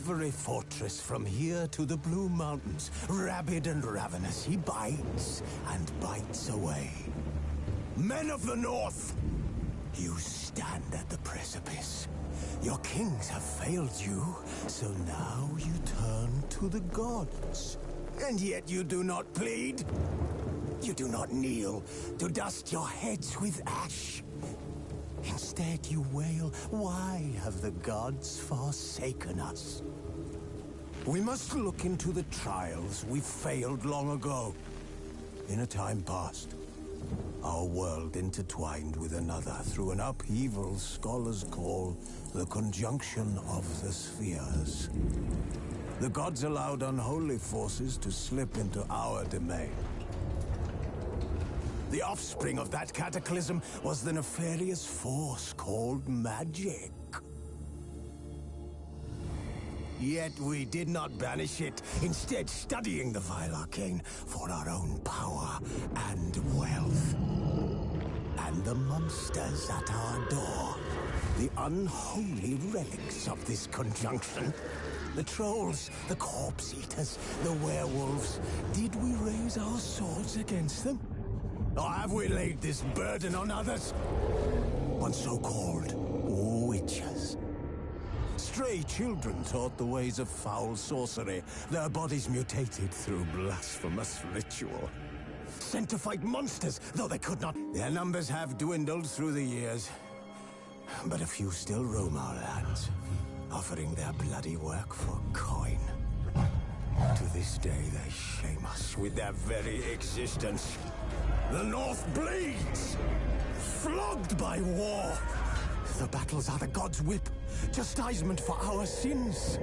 every fortress from here to the Blue Mountains. Rabid and ravenous, he bites and bites away. Men of the North, you stand at the precipice. Your kings have failed you, so now you turn to the gods. And yet you do not plead. You do not kneel to dust your heads with ash. Instead you wail, why have the gods forsaken us? We must look into the trials we failed long ago. In a time past, our world intertwined with another through an upheaval scholars call the conjunction of the spheres. The gods allowed unholy forces to slip into our domain. The offspring of that cataclysm was the nefarious force called magic. Yet we did not banish it, instead studying the vile arcane for our own power and wealth. And the monsters at our door, the unholy relics of this conjunction. The trolls, the corpse-eaters, the werewolves. Did we raise our swords against them? Or have we laid this burden on others? On so-called witches. Stray children taught the ways of foul sorcery, their bodies mutated through blasphemous ritual. Sent to fight monsters, though they could not. Their numbers have dwindled through the years. But a few still roam our lands, offering their bloody work for coin. To this day, they shame us with their very existence. The North bleeds, flogged by war. The battles are the gods' whip, chastisement for our sins.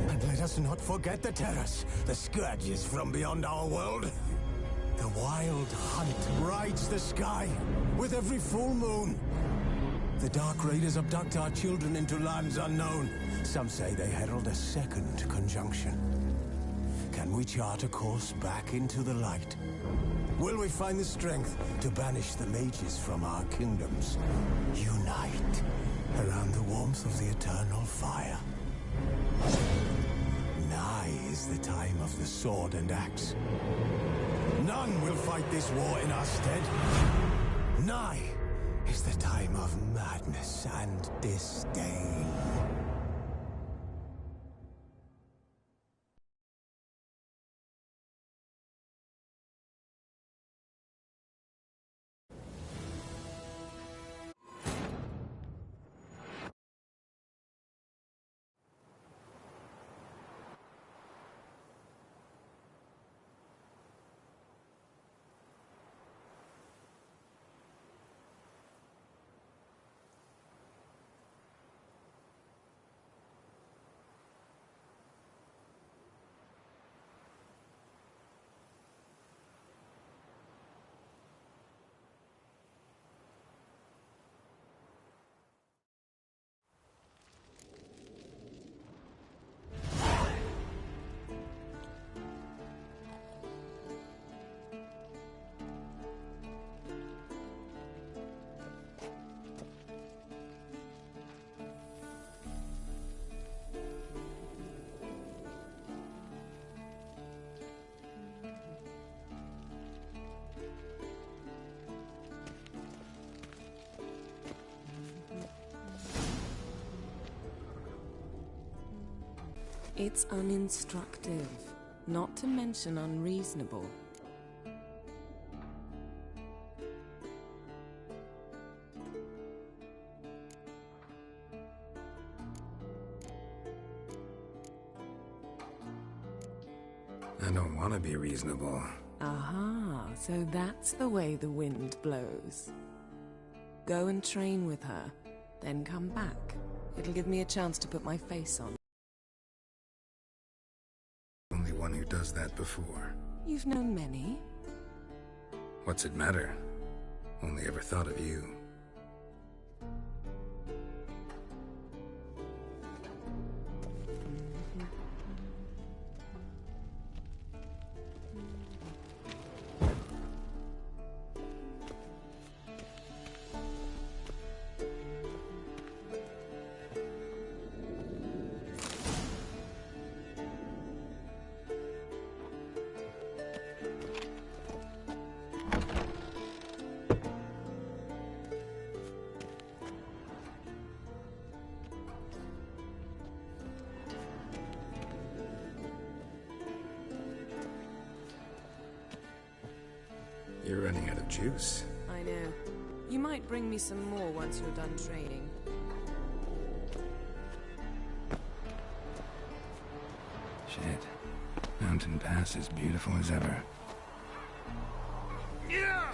And let us not forget the terrors, the scourges from beyond our world. The wild hunt rides the sky with every full moon. The Dark Raiders abduct our children into lands unknown. Some say they herald a second conjunction. Can we chart a course back into the light? Will we find the strength to banish the mages from our kingdoms? Unite around the warmth of the eternal fire. Nigh is the time of the sword and axe. None will fight this war in our stead. Nigh is the time of madness and disdain. It's uninstructive, not to mention unreasonable. I don't want to be reasonable. Aha, so that's the way the wind blows. Go and train with her, then come back. It'll give me a chance to put my face on. Only one who does that before. You've known many. What's it matter? Only ever thought of you. you're running out of juice. I know. You might bring me some more once you're done training. Shit. Mountain Pass is beautiful as ever. Yeah!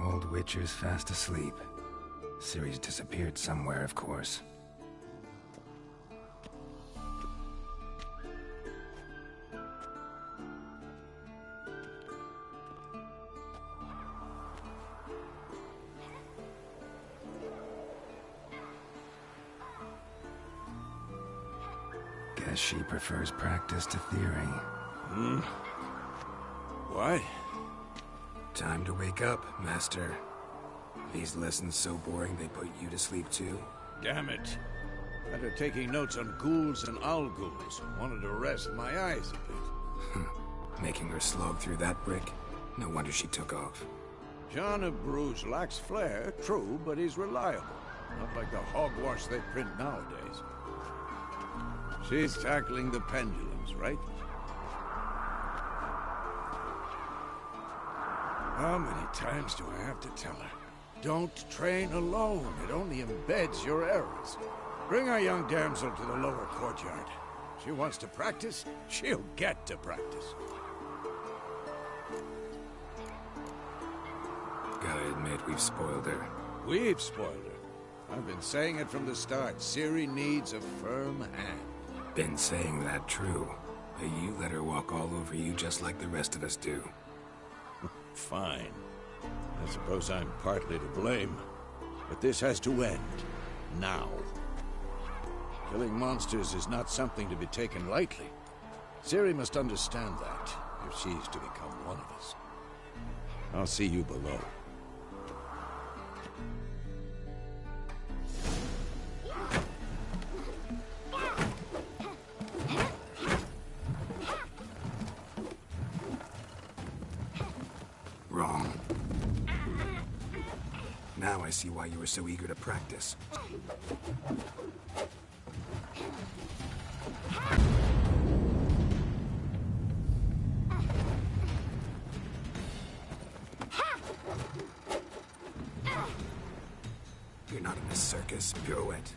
Old Witcher's fast asleep. Ciri's disappeared somewhere, of course. Guess she prefers practice to theory. What? Time to wake up, Master. These lessons so boring they put you to sleep too? Damn it. After taking notes on ghouls and owl ghouls, wanted to rest my eyes a bit. Making her slog through that brick? No wonder she took off. John of Bruges lacks flair, true, but he's reliable. Not like the hogwash they print nowadays. She's tackling the pendulums, right? How many times do I have to tell her? Don't train alone. It only embeds your errors. Bring our young damsel to the lower courtyard. She wants to practice, she'll get to practice. Gotta admit, we've spoiled her. We've spoiled her. I've been saying it from the start. Ciri needs a firm hand. Been saying that true. But you let her walk all over you just like the rest of us do. Fine. I suppose I'm partly to blame. But this has to end. Now. Killing monsters is not something to be taken lightly. Ciri must understand that, if she's to become one of us. I'll see you below. Wrong. Now I see why you were so eager to practice. You're not in a circus, pirouette.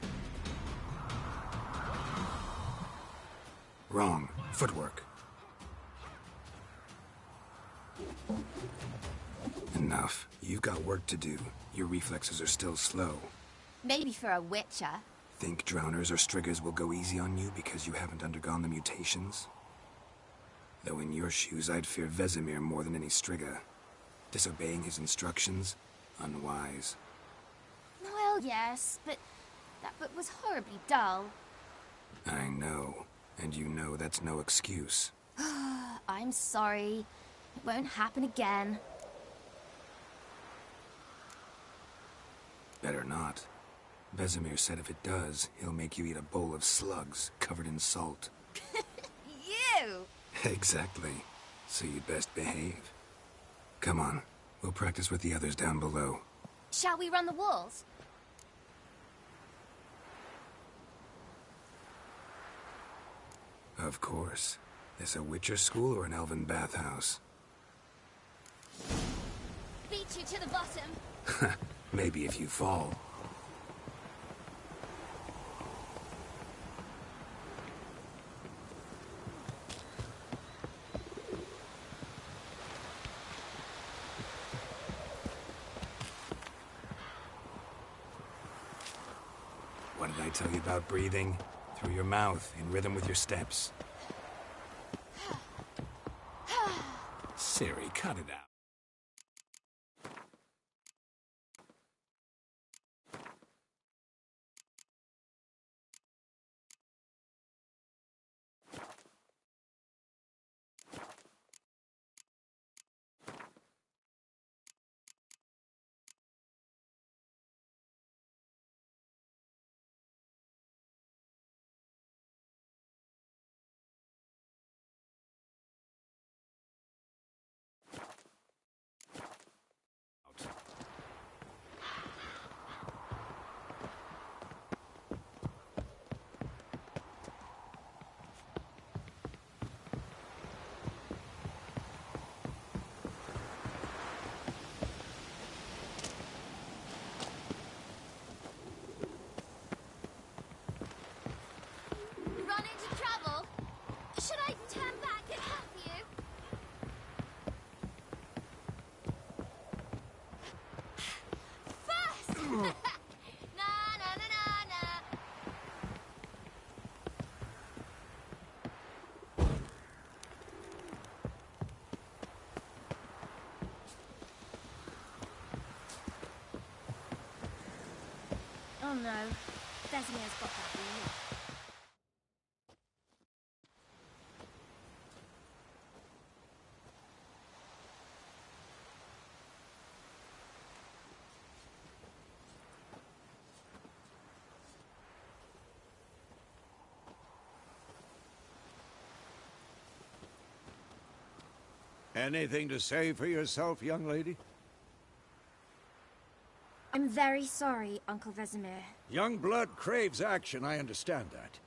Wrong. Footwork. Enough. You've got work to do. Your reflexes are still slow. Maybe for a witcher. Think drowners or striggers will go easy on you because you haven't undergone the mutations? Though in your shoes, I'd fear Vesemir more than any strigger. Disobeying his instructions? Unwise. Well, yes, but that book was horribly dull. I know. And you know that's no excuse. I'm sorry. It won't happen again. Better not. Vesemir said if it does, he'll make you eat a bowl of slugs covered in salt. You! Exactly. So you'd best behave. Come on. We'll practice with the others down below. Shall we run the walls? Of course. This a Witcher school or an elven bathhouse? Beat you to the bottom. Maybe if you fall. What did I tell you about breathing? Through your mouth, in rhythm with your steps. Ciri, cut it out. Run into trouble? Should I turn back and help you? First! Na na na na na. Oh no, Vesemir's got that wheel. Anything to say for yourself, young lady? I'm very sorry, Uncle Vesemir. Young blood craves action, I understand that.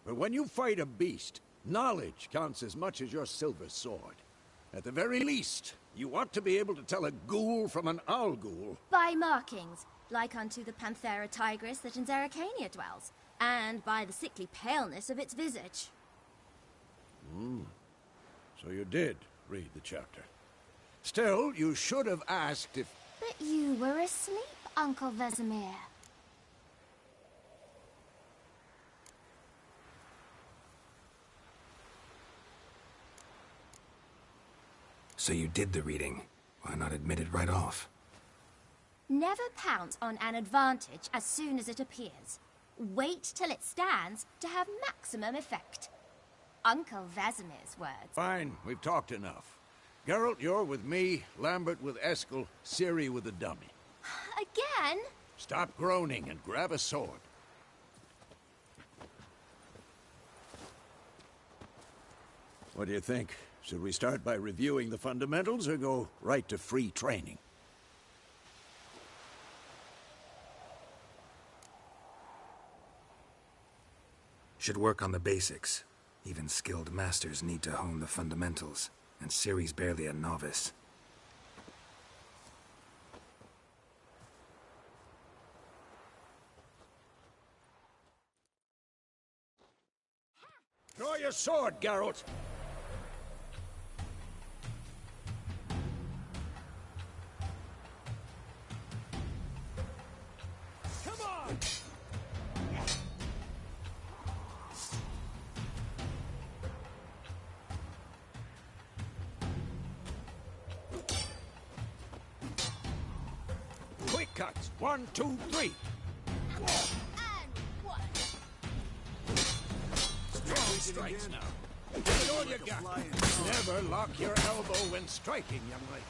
But when you fight a beast, knowledge counts as much as your silver sword. At the very least, you ought to be able to tell a ghoul from an owl ghoul. By markings, like unto the Panthera tigris that in Zerrikania dwells, and by the sickly paleness of its visage. So you did read the chapter. Still, you should have asked if... But you were asleep, Uncle Vesemir. So you did the reading. Why not admit it right off? Never pounce on an advantage as soon as it appears. Wait till it stands to have maximum effect. Uncle Vesemir's words. Fine, we've talked enough. Geralt, you're with me, Lambert with Eskel, Ciri with the dummy. Again? Stop groaning and grab a sword. What do you think? Should we start by reviewing the fundamentals or go right to free training? Should work on the basics. Even skilled masters need to hone the fundamentals, and Ciri's barely a novice. Draw your sword, Geralt! Come on! Quick cuts! 1, 2, 3! And one. Strong strikes now. Give it all you got. Never lock your elbow when striking, young lady.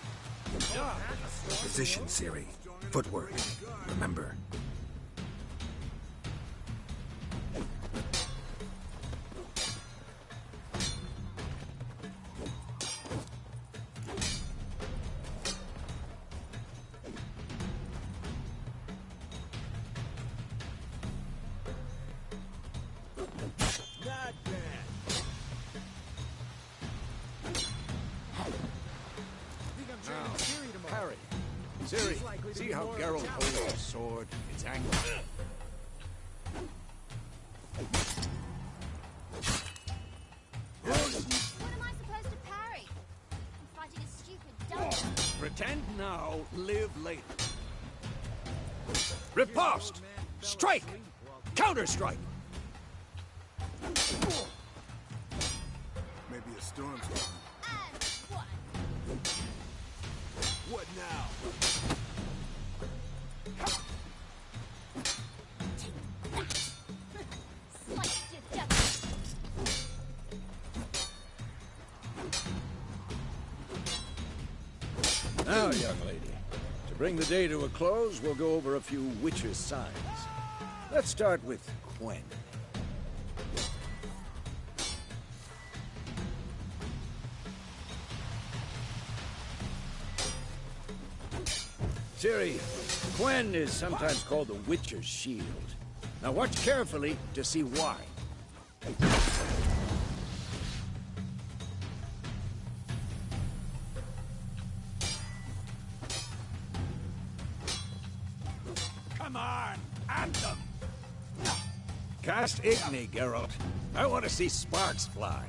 Position, Ciri. Footwork. Remember. Not bad. Now, parry. Ciri, see how Geralt holds his sword, its angle. What am I supposed to parry? I'm fighting a stupid dummy. Pretend now, live later. Riposte! Strike! Counter-strike! Maybe a storm's coming. And one. What now? Sliced to death. Now, young lady, to bring the day to a close, we'll go over a few witches' signs. Let's start with Quen. Ciri, Quen is sometimes called the Witcher's Shield. Now watch carefully to see why. Come on, Anthem! Cast Igni, Geralt. I want to see sparks fly.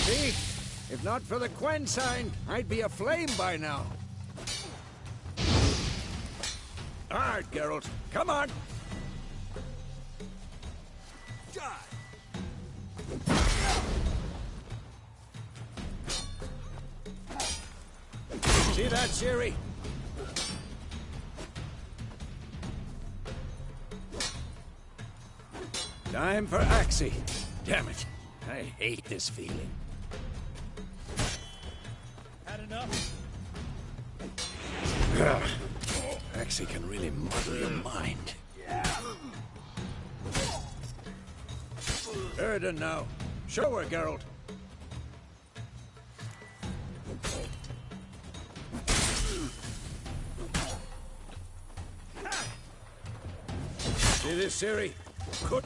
See? If not for the Quen sign, I'd be aflame by now. All right, Geralt. Come on. See that, Ciri? Time for Axii. Damn it. I hate this feeling. Had enough? Axii can really muddle your mind. Erden now. Show her, Geralt. See this, Ciri? Good.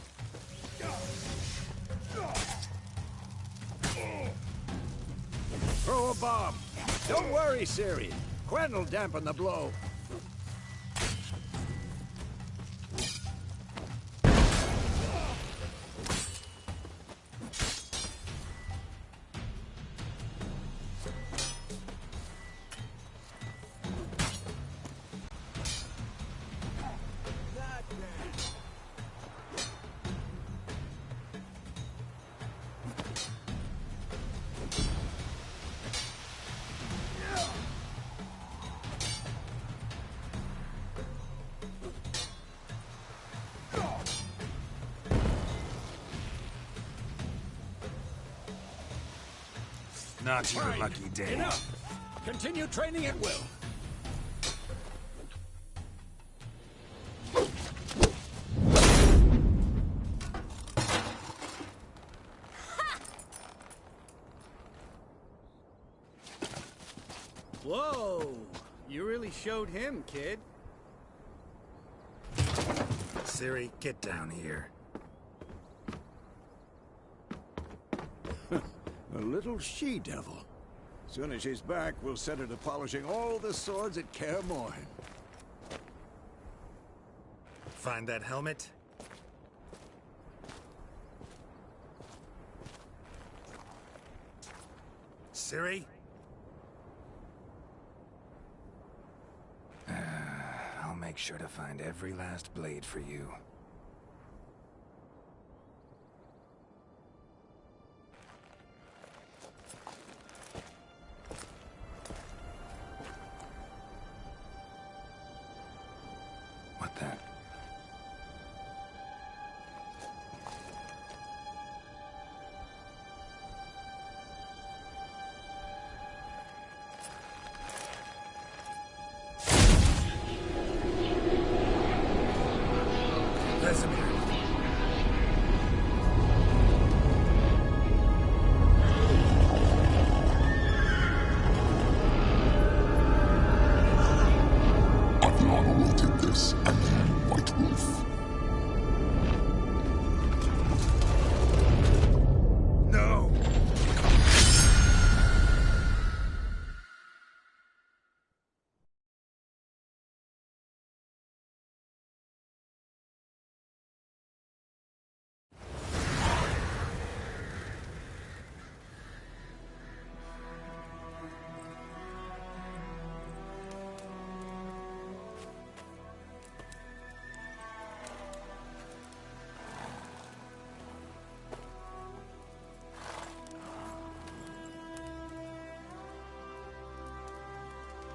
Throw a bomb. Don't worry, Ciri. Quen will dampen the blow. Not your Fine. lucky day. Enough. Continue training at will. Whoa! You really showed him, kid. Ciri, get down here. A little she-devil. Soon as she's back, we'll set her to polishing all the swords at Kaer Morhen. Find that helmet? Ciri? I'll make sure to find every last blade for you. What the?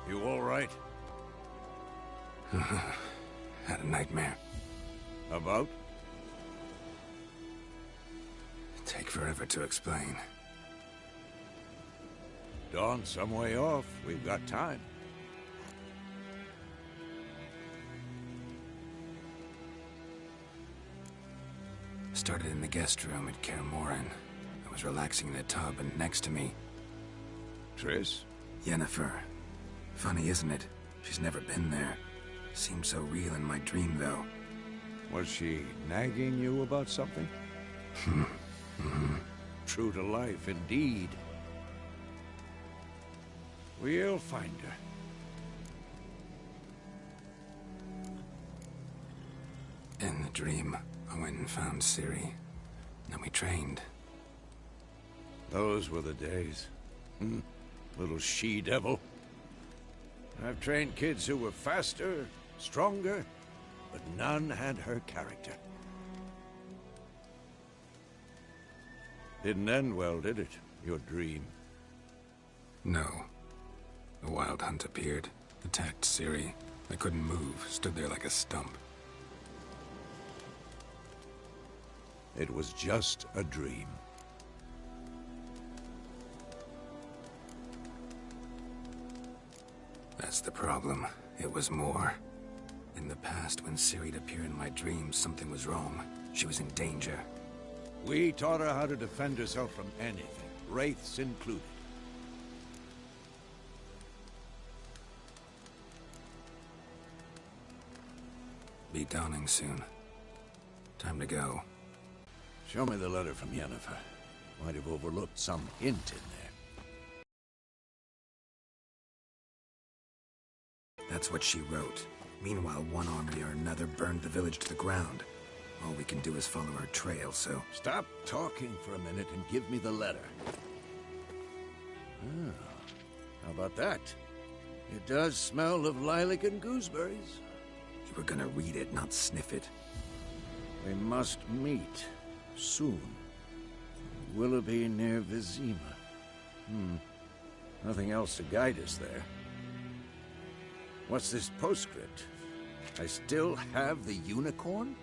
You all right? Had a nightmare. About? Take forever to explain. Dawn's some way off. We've got time. Started in the guest room at Kaer Morhen. I was relaxing in a tub, and next to me, Triss? Yennefer. Funny, isn't it? She's never been there. Seemed so real in my dream, though. Was she nagging you about something? True to life, indeed. We'll find her. In the dream, I went and found Ciri. Then we trained. Those were the days. Little she-devil. I've trained kids who were faster, stronger, but none had her character. Didn't end well, did it? Your dream? No. The Wild Hunt appeared, attacked Ciri. I couldn't move, stood there like a stump. It was just a dream. That's the problem. It was more. In the past, when Ciri'd appear in my dreams, something was wrong. She was in danger. We taught her how to defend herself from anything, wraiths included. Be dawning soon. Time to go. Show me the letter from Yennefer. Might have overlooked some hint in there. That's what she wrote. Meanwhile, one army or another burned the village to the ground. All we can do is follow her trail, so... Stop talking for a minute and give me the letter. How about that? It does smell of lilac and gooseberries. You were gonna read it, not sniff it. We must meet. Soon. Willoughby near Vizima. Nothing else to guide us there. What's this postscript? I still have the unicorn?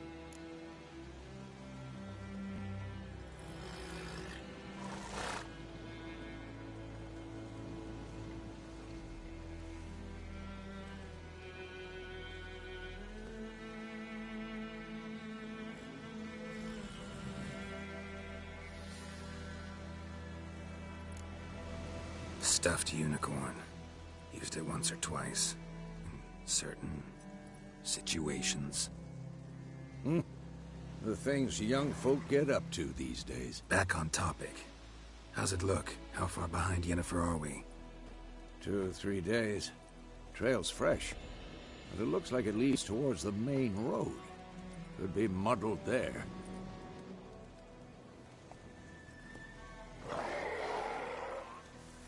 Stuffed unicorn. Used it once or twice. In certain situations. The things young folk get up to these days. Back on topic. How's it look? How far behind Yennefer are we? 2 or 3 days. Trail's fresh. But it looks like it leads towards the main road. Could be muddled there.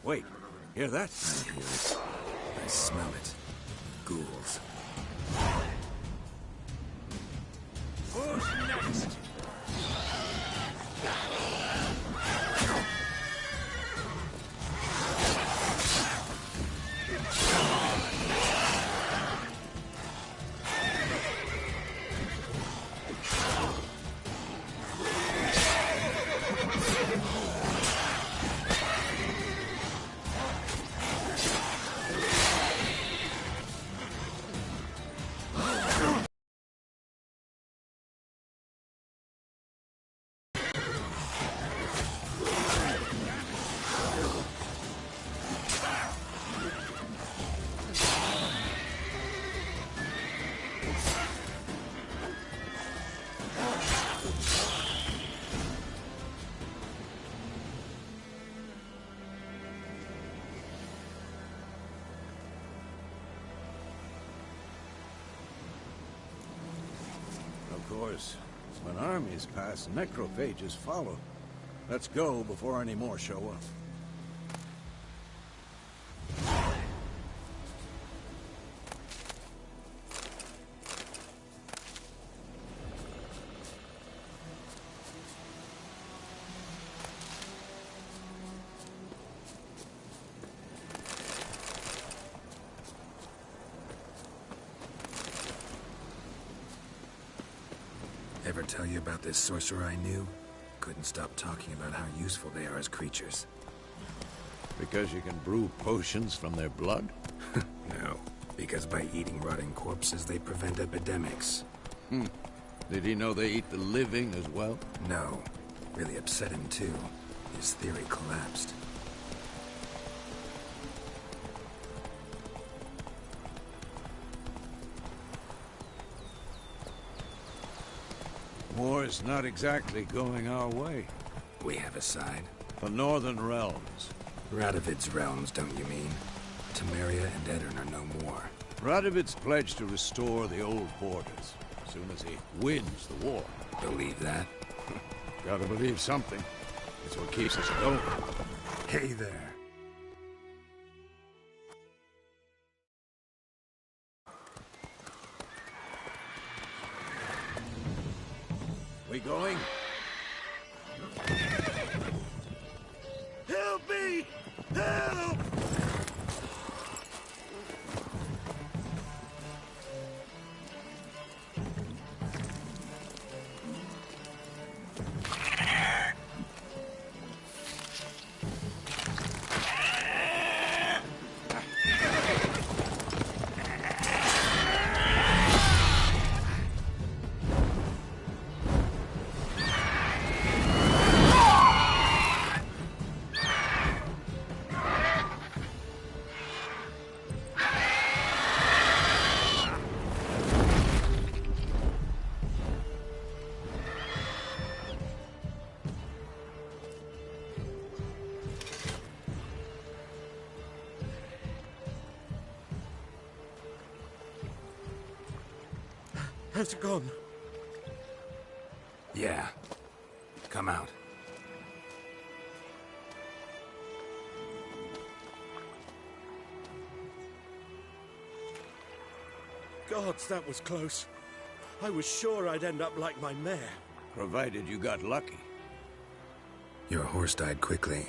Wait, hear that? I hear it. I smell it. Ghouls. Who's next? Of course, when armies pass, necrophages follow. Let's go before any more show up. tell you about this sorcerer I knew? Couldn't stop talking about how useful they are as creatures. Because you can brew potions from their blood? No, because by eating rotting corpses, they prevent epidemics. Did he know they eat the living as well? No. Really upset him, too. His theory collapsed. War's not exactly going our way. We have a side. The Northern Realms. Radovid's realms, don't you mean? Temeria and Edirn are no more. Radovid's pledged to restore the old borders, as soon as he wins the war. Believe that? Gotta believe something. It's what keeps us going. Hey there. We going? Help me! Help! Has it gone? Yeah. Come out. Gods, that was close. I was sure I'd end up like my mare. Provided you got lucky. Your horse died quickly,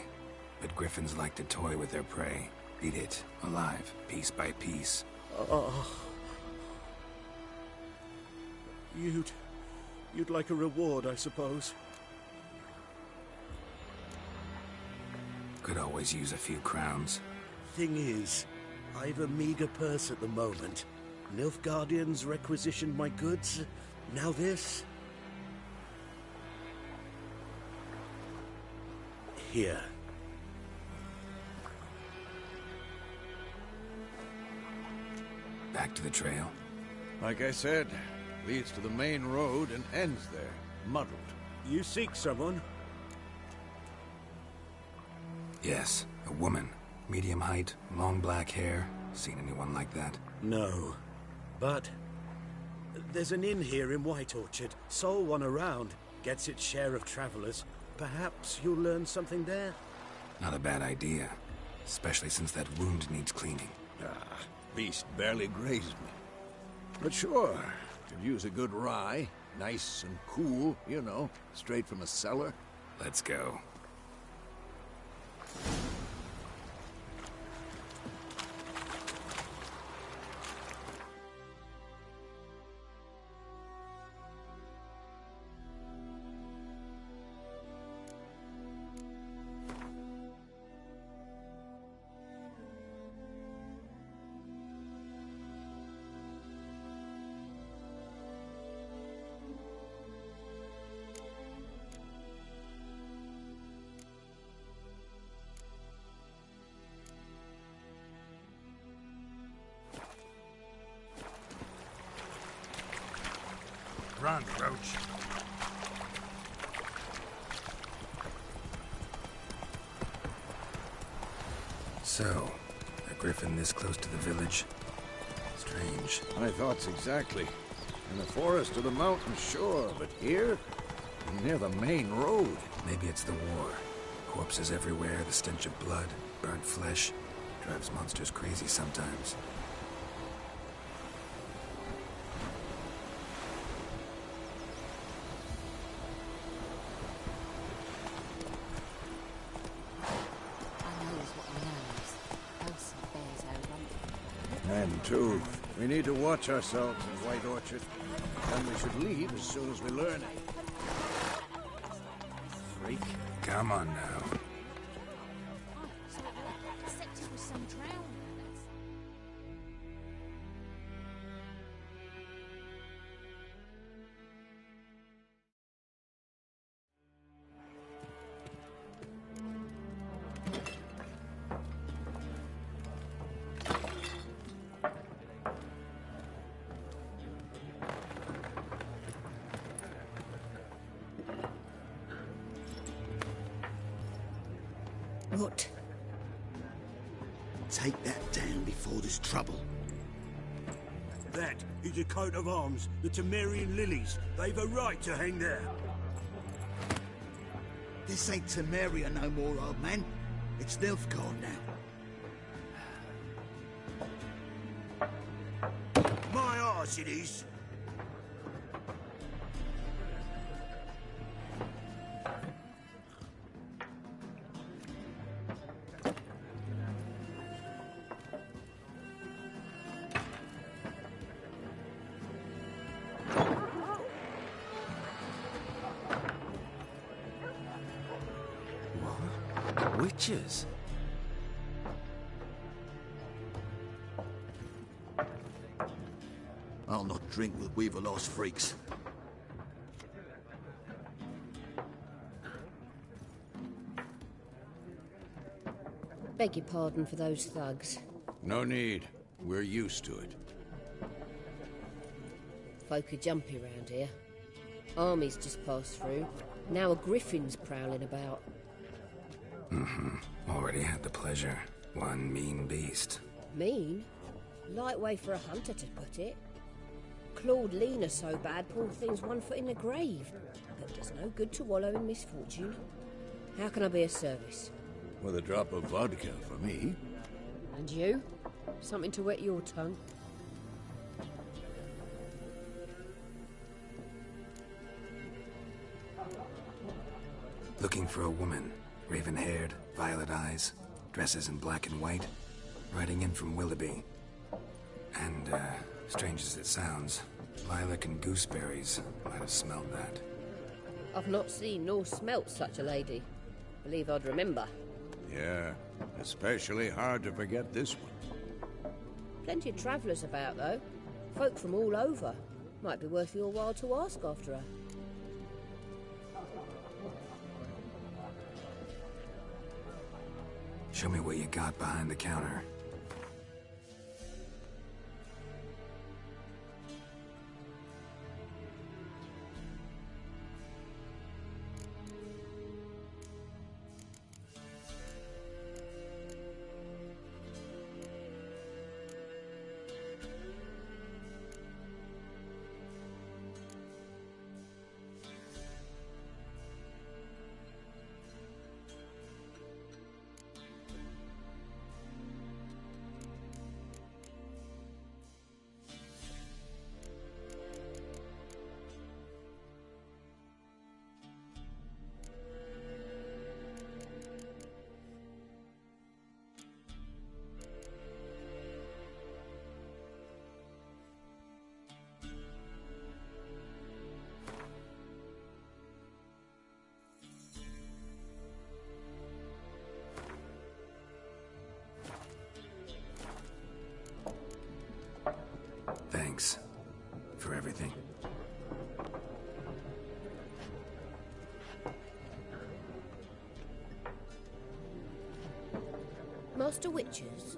but griffins like to toy with their prey. Eat it, alive, piece by piece. Oh. You'd like a reward, I suppose. Could always use a few crowns. Thing is, I've a meager purse at the moment. Nilfgaardians requisitioned my goods. Now this. Here. Back to the trail. Like I said, leads to the main road and ends there, muddled. You seek someone? Yes, a woman. Medium height, long black hair. Seen anyone like that? No. But there's an inn here in White Orchard. Sole one around. Gets its share of travelers. Perhaps you'll learn something there? Not a bad idea. Especially since that wound needs cleaning. Beast barely grazed me. But sure, could use a good rye. Nice and cool, you know, straight from a cellar. Let's go. Run, Roach. So, a griffin this close to the village? Strange. My thoughts exactly. In the forest or the mountains, sure, but here? Near the main road. Maybe it's the war. Corpses everywhere, the stench of blood, burnt flesh. Drives monsters crazy sometimes. And two, we need to watch ourselves in White Orchard. And we should leave as soon as we learn it. Come on now. Except it was some drowners. What? Take that down before there's trouble. That is a coat of arms, the Temerian lilies. They've a right to hang there. This ain't Temeria no more, old man. It's Nilfgaard now. My arse it is. Witches? I'll not drink with Weaver-lost freaks. Beg your pardon for those thugs. No need. We're used to it. Folk are jumpy round here. Armies just passed through. Now a griffin's prowling about. Already had the pleasure. One mean beast. Mean? Light way for a hunter to put it. Clawed Lena so bad, poor thing's 1 foot in the grave. But does no good to wallow in misfortune. How can I be of service? With a drop of vodka for me. And you? Something to wet your tongue? Looking for a woman. Raven-haired, violet eyes, dresses in black and white. Riding in from Willoughby. And, strange as it sounds, lilac and gooseberries might have smelled that. I've not seen nor smelt such a lady. Believe I'd remember. Yeah, especially hard to forget this one. Plenty of travellers about, though. Folk from all over. Might be worth your while to ask after her. Show me what you got behind the counter. Thanks for everything. Master Witchers,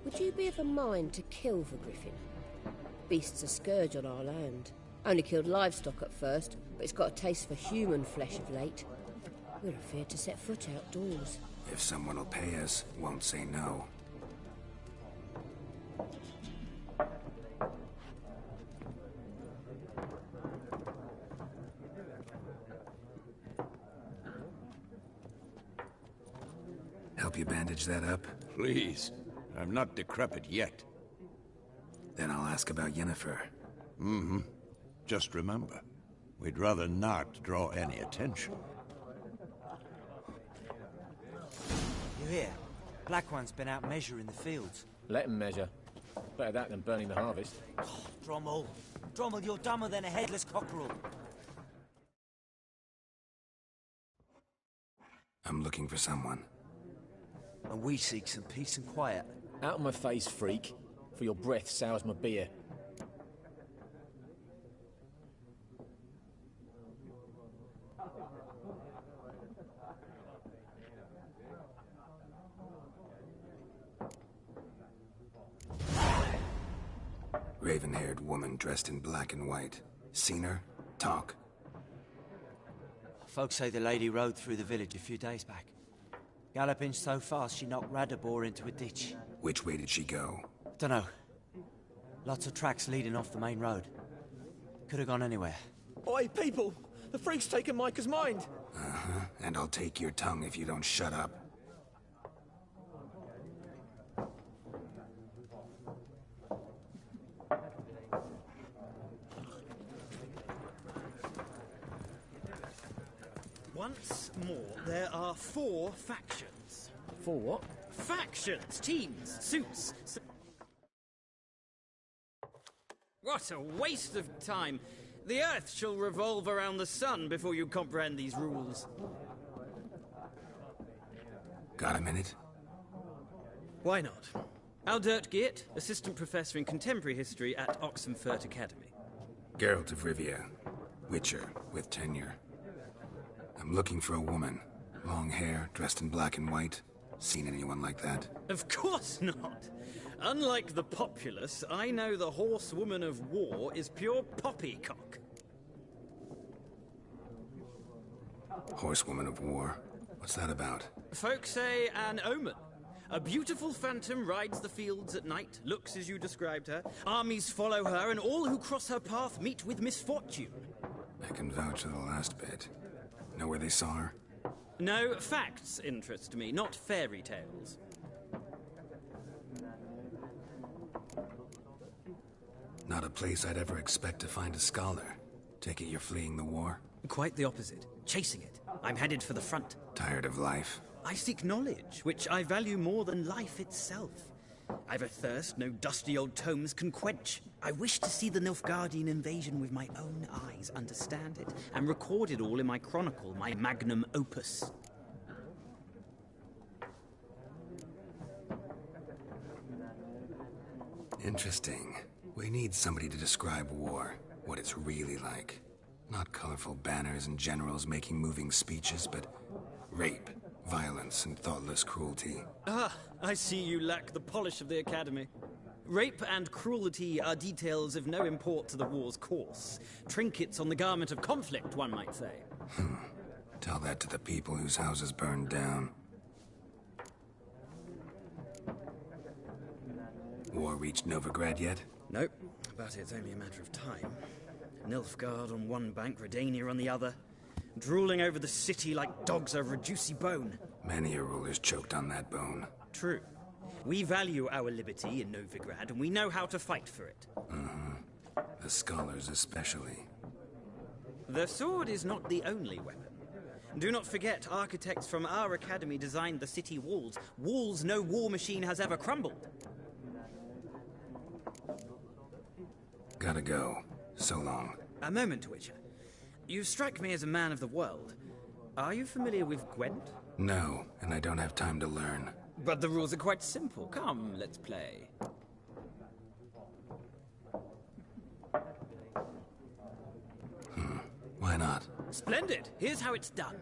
would you be of a mind to kill the griffin? Beast's a scourge on our land. Only killed livestock at first, but it's got a taste for human flesh of late. We're afeard to set foot outdoors. If someone will pay us, won't say no. Help you bandage that up? Please. I'm not decrepit yet. Then I'll ask about Yennefer. Just remember, we'd rather not draw any attention. You hear? Black One's been out measuring the fields. Let him measure. Better that than burning the harvest. Drommel. Drommel, you're dumber than a headless cockerel. I'm looking for someone. And we seek some peace and quiet. Out of my face, freak. For your breath sours my beer. Raven-haired woman dressed in black and white. Seen her? Talk. Folks say the lady rode through the village a few days back. Galloping so fast she knocked Radabor into a ditch. Which way did she go? Dunno. Lots of tracks leading off the main road. Could have gone anywhere. Oi, people! The freak's taken Micah's mind! Uh-huh. And I'll take your tongue if you don't shut up. Once more, there are 4 factions. 4 what? Factions, teams, suits. What a waste of time. The Earth shall revolve around the sun before you comprehend these rules. Got a minute? Why not? Aldert Geert, Assistant Professor in Contemporary History at Oxenfurt Academy. Geralt of Rivia. Witcher, with tenure. I'm looking for a woman. Long hair, dressed in black and white. Seen anyone like that? Of course not. Unlike the populace, I know the horsewoman of war is pure poppycock. Horsewoman of war? What's that about? Folk say an omen. A beautiful phantom rides the fields at night, looks as you described her. Armies follow her, and all who cross her path meet with misfortune. I can vouch for the last bit. Know where they saw her? No, facts interest me, not fairy tales. Not a place I'd ever expect to find a scholar. Take it you're fleeing the war? Quite the opposite. Chasing it. I'm headed for the front. Tired of life? I seek knowledge, which I value more than life itself. I've a thirst no dusty old tomes can quench. I wish to see the Nilfgaardian invasion with my own eyes, understand it, and record it all in my chronicle, my magnum opus. Interesting. We need somebody to describe war, what it's really like. Not colorful banners and generals making moving speeches, but rape, violence, and thoughtless cruelty. Ah, I see you lack the polish of the Academy. Rape and cruelty are details of no import to the war's course. Trinkets on the garment of conflict, one might say. Tell that to the people whose houses burned down. War reached Novigrad yet? Nope, but it's only a matter of time. Nilfgaard on one bank, Redania on the other. Drooling over the city like dogs over a juicy bone. Many a ruler's choked on that bone. True. We value our liberty in Novigrad, and we know how to fight for it. The scholars especially. The sword is not the only weapon. Do not forget, architects from our academy designed the city walls. Walls no war machine has ever crumbled. Gotta go. So long. A moment, Witcher. You strike me as a man of the world. Are you familiar with Gwent? No, and I don't have time to learn. But the rules are quite simple. Come, let's play. Why not? Splendid. Here's how it's done.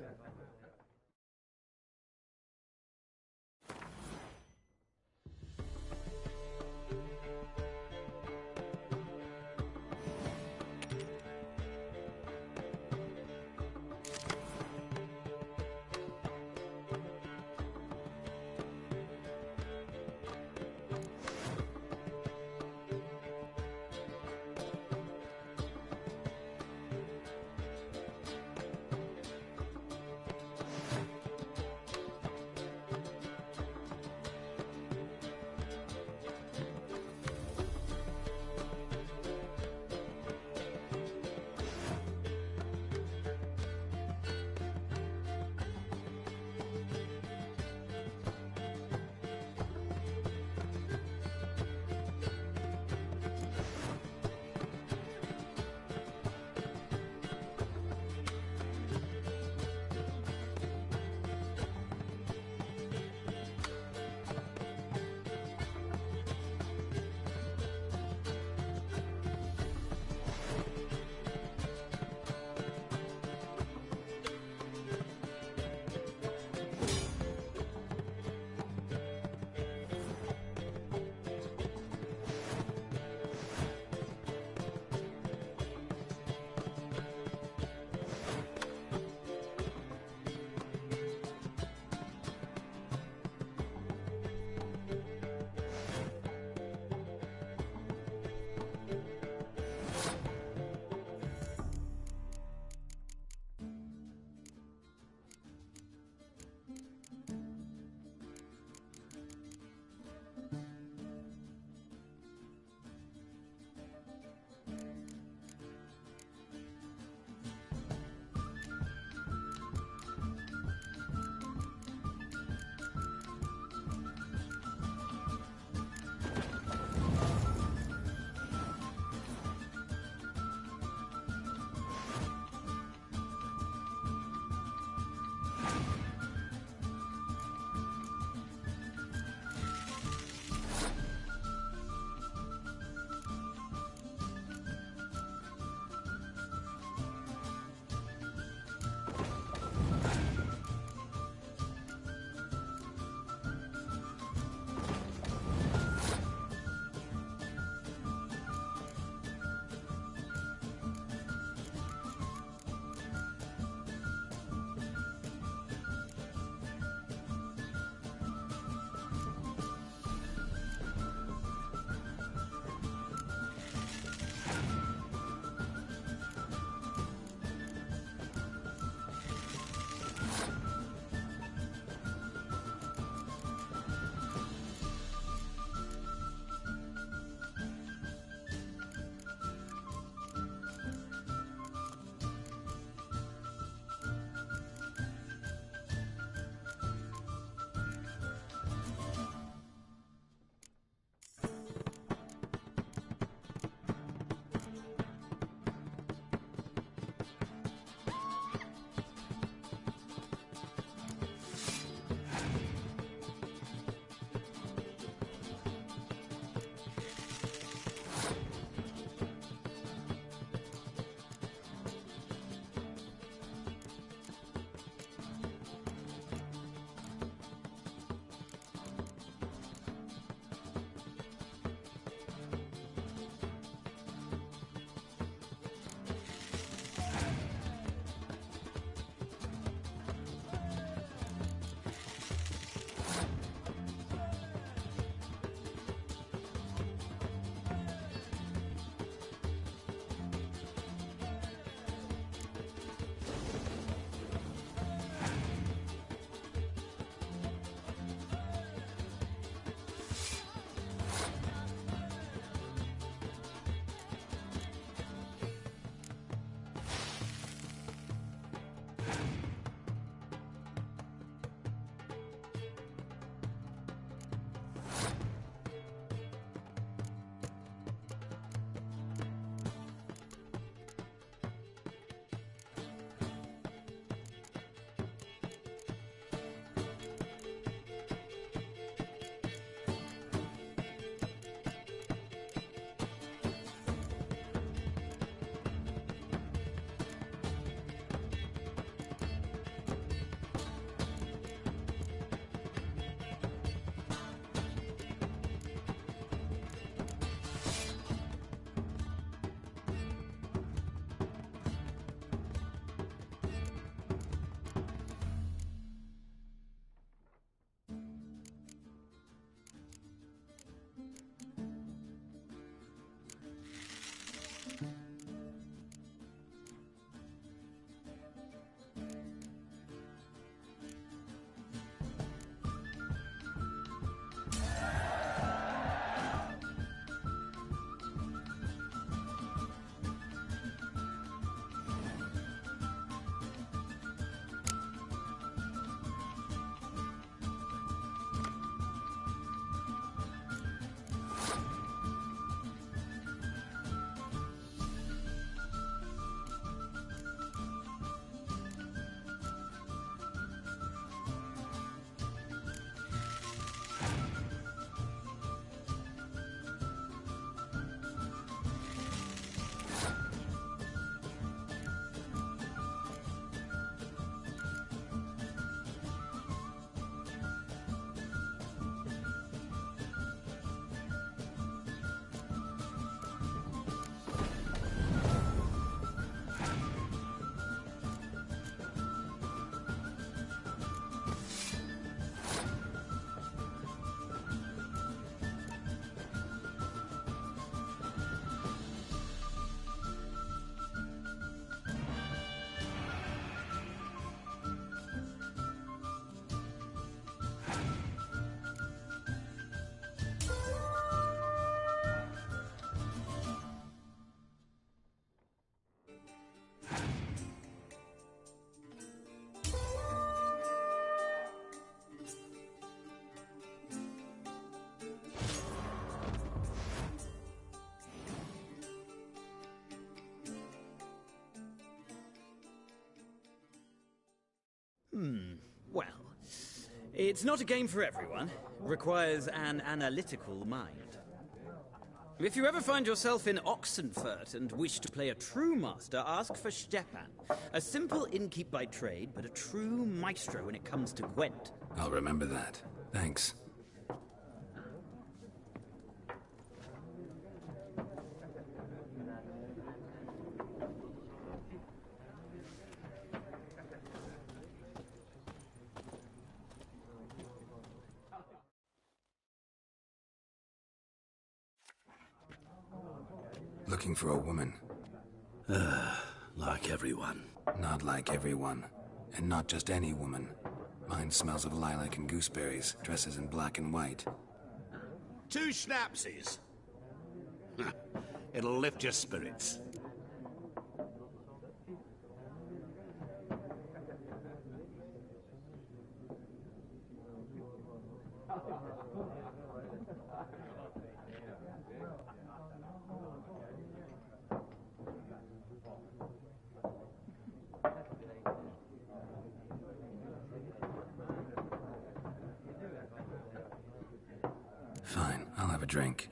Well, it's not a game for everyone. Requires an analytical mind. If you ever find yourself in Oxenfurt and wish to play a true master, ask for Stepan. A simple innkeep by trade, but a true maestro when it comes to Gwent. I'll remember that. Thanks. Looking for a woman. Like everyone. Not like everyone. And not just any woman. Mine smells of lilac and gooseberries, dresses in black and white. 2 schnapsies. It'll lift your spirits. Fine, I'll have a drink.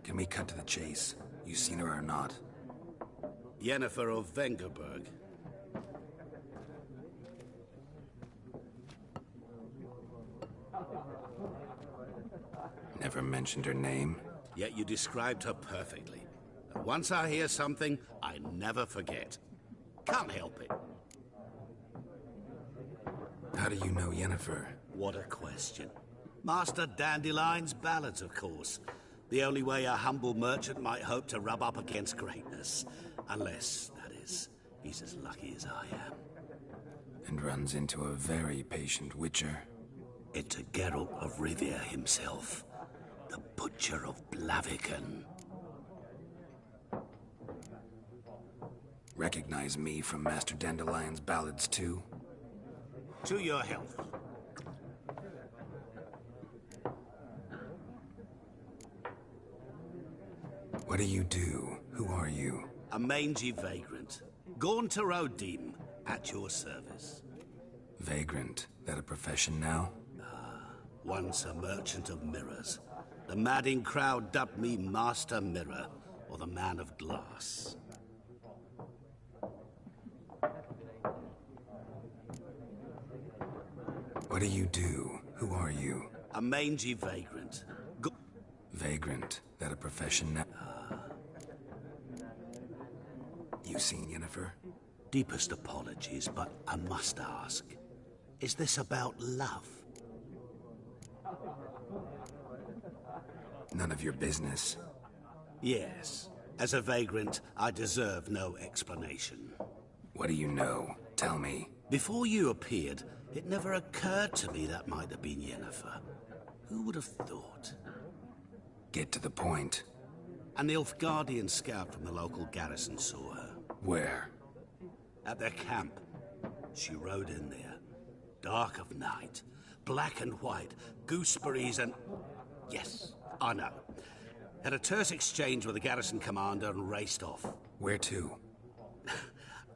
Can we cut to the chase? You seen her or not? Yennefer of Vengerberg. Never mentioned her name. Yet you described her perfectly. And once I hear something, I never forget. Can't help it. How do you know Yennefer? What a question. Master Dandelion's ballads, of course. The only way a humble merchant might hope to rub up against greatness. Unless, that is, he's as lucky as I am. And runs into a very patient witcher. Into Geralt of Rivia himself. The Butcher of Blaviken. Recognize me from Master Dandelion's ballads, too? To your health. What do you do? Who are you? A mangy vagrant. Gaunter O'Dim, at your service. Vagrant? That a profession now? Once a merchant of mirrors. The madding crowd dubbed me Master Mirror, or the Man of Glass. What do you do? Who are you? A mangy vagrant. Vagrant? That a profession now? You seen Yennefer? Deepest apologies, but I must ask. Is this about love? None of your business. Yes. As a vagrant, I deserve no explanation. What do you know? Tell me. Before you appeared, it never occurred to me that might have been Yennefer. Who would have thought? Get to the point. An Nilfgaardian scout from the local garrison saw her. Where? At their camp. She rode in there. Dark of night. Black and white. Gooseberries and... Yes, I know. Had a terse exchange with the garrison commander and raced off. Where to?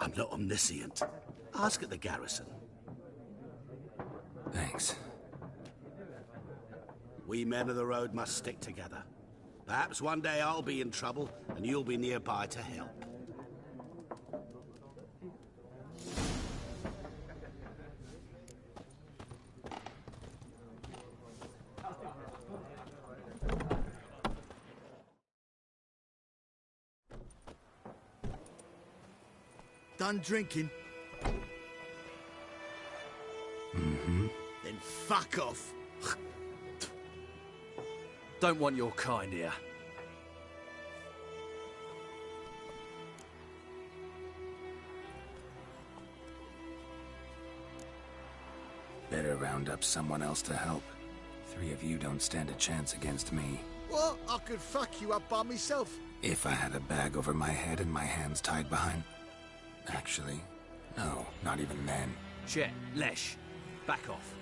I'm not omniscient. Ask at the garrison. Thanks. We men of the road must stick together. Perhaps one day I'll be in trouble and you'll be nearby to help. Done drinking? Mm-hmm. Then fuck off. Don't want your kind here. Better round up someone else to help. 3 of you don't stand a chance against me. What? I could fuck you up by myself. If I had a bag over my head and my hands tied behind... Actually, no, not even then. Shit, Lesh. Back off.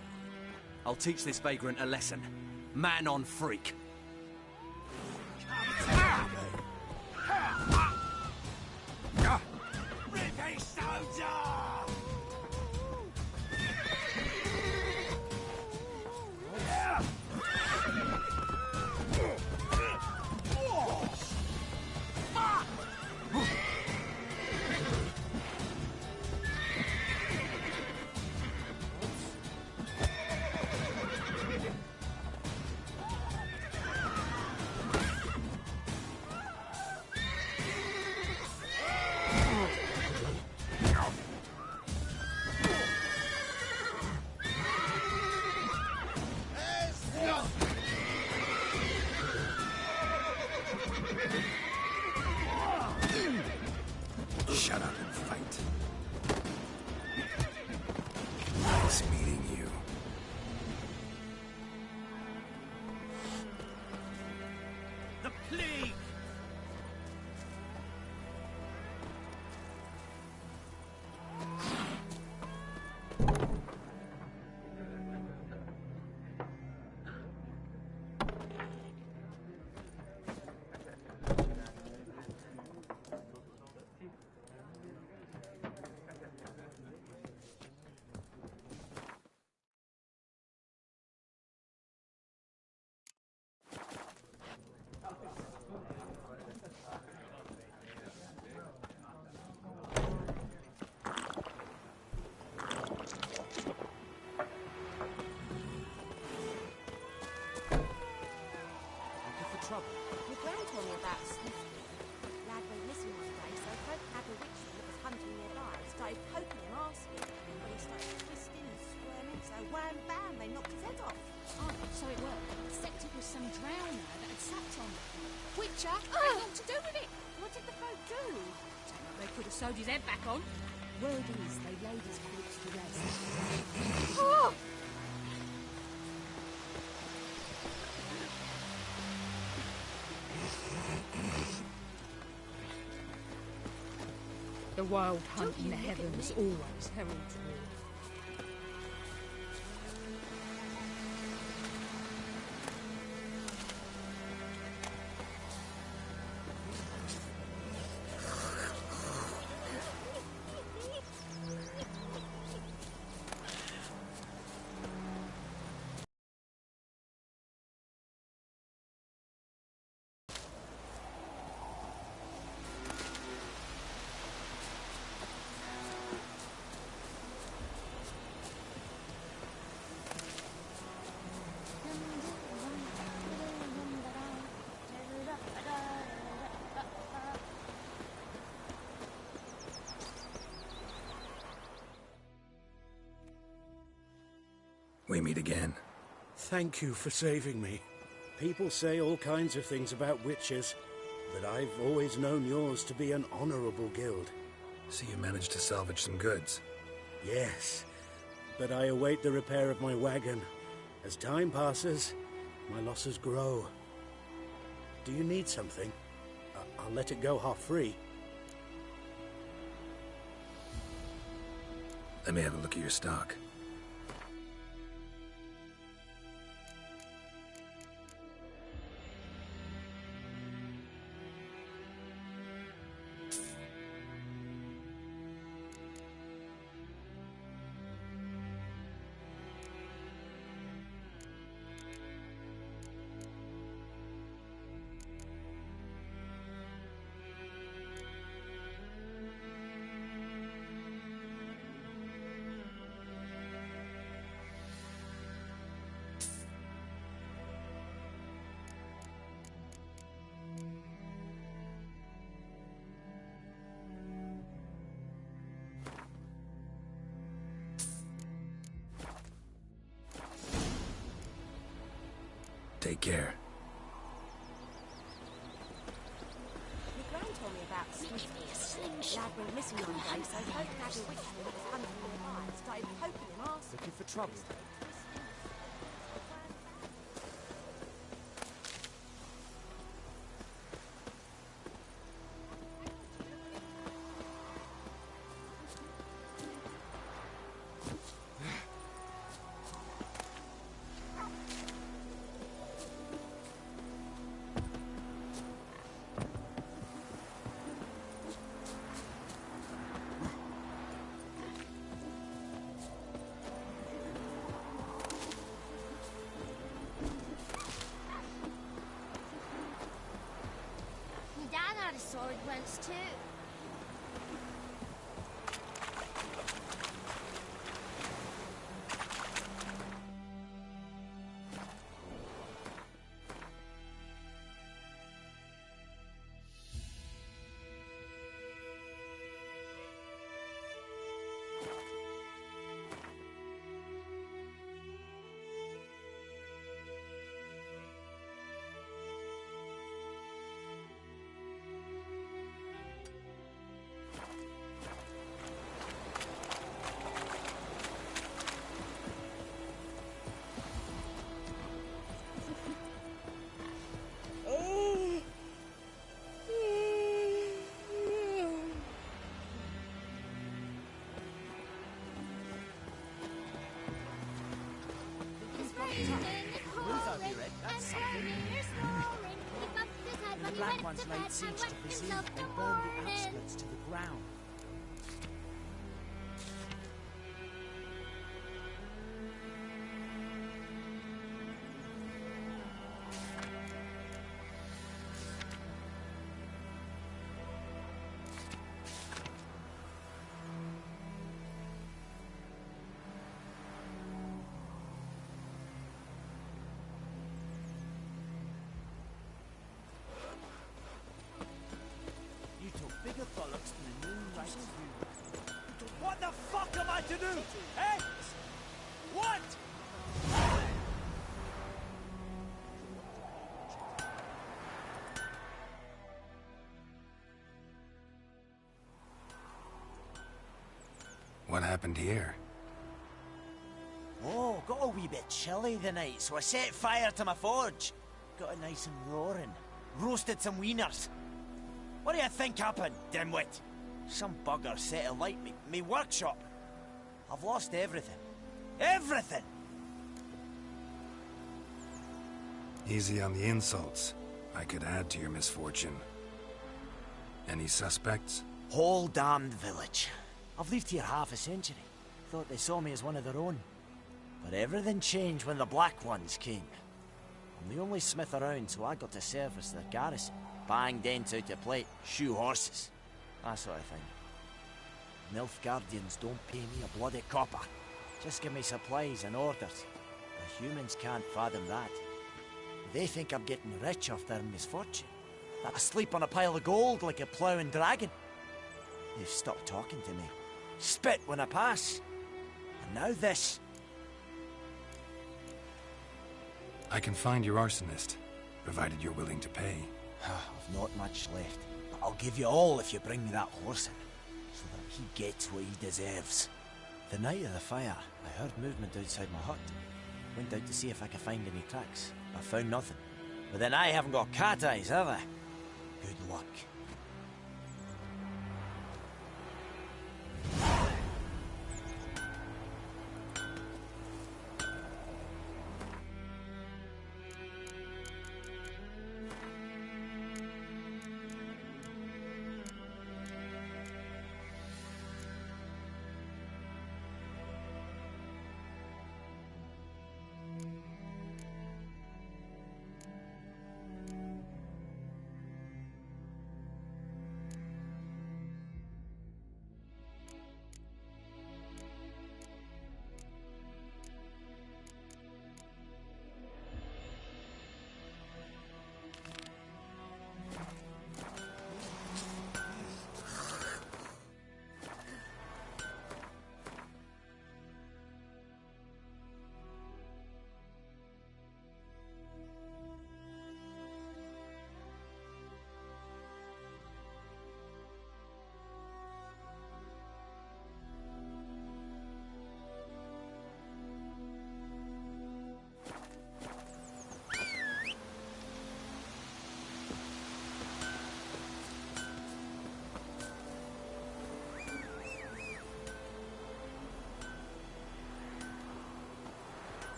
I'll teach this vagrant a lesson. Man on freak. trouble. Your gran told me about Snifty. Lad went missing one day, so Folk had a witch that was hunting nearby. Started poking him, asking. When he started twisting and squirming, so wham bam, they knocked his head off. Oh, so it worked. Except it was some drowner that had sapped on it. Witcher, had naught to do with it. What did the folk do? Don't know, they could have sewed his head back on. Word is, they laid his corpse to rest. Oh! The wild hunt in the heavens always heralds war. We meet again. Thank you for saving me. People say all kinds of things about witches, but I've always known yours to be an honorable guild. So you managed to salvage some goods? Yes, but I await the repair of my wagon. As time passes, my losses grow. Do you need something? I'll let it go half-free. Let me have a look at your stock. Take care. Your gran told me about Snifty. Lad went missing one day, so Folk had a witch that was hunting nearby. Started poking him, asking. Looking for trouble? Dad had a sword once too. The Black Ones laid siege to Brazil and burned the outskirts to the ground. fuck am I to do? Eh? What? What happened here? Oh, got a wee bit chilly the night, so I set fire to my forge. Got it nice and roaring. Roasted some wieners. What do you think happened, dimwit? Some bugger set alight me workshop. I've lost everything. Everything! Easy on the insults. I could add to your misfortune. Any suspects? Whole damned village. I've lived here half a century. Thought they saw me as one of their own. But everything changed when the Black Ones came. I'm the only smith around, so I got to service their garrison. Bang dents out of plate, shoe horses. That sort of thing. Nilfgaardians don't pay me a bloody copper. Just give me supplies and orders. The humans can't fathom that. They think I'm getting rich off their misfortune. That I sleep on a pile of gold like a ploughing dragon. They've stopped talking to me. Spit when I pass. And now this. I can find your arsonist, provided you're willing to pay. I've not much left, but I'll give you all if you bring me that horse in, so that he gets what he deserves. The night of the fire, I heard movement outside my hut. Went out to see if I could find any tracks, but found nothing. But then I haven't got cat eyes, have I? Good luck.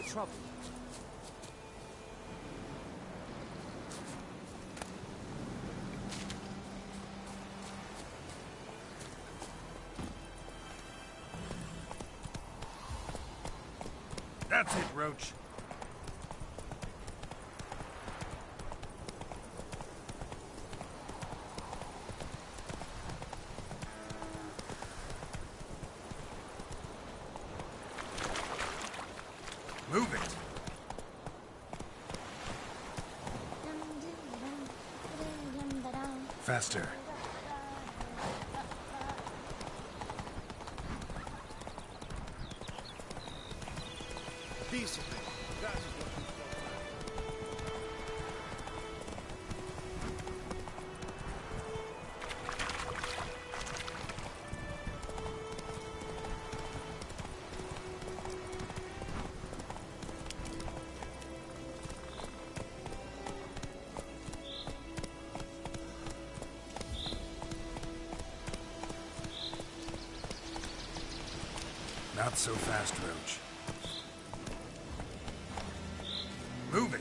Trouble. That's it, Roach. Move it. Faster. Decently. That is what Not so fast, Roach. Move it!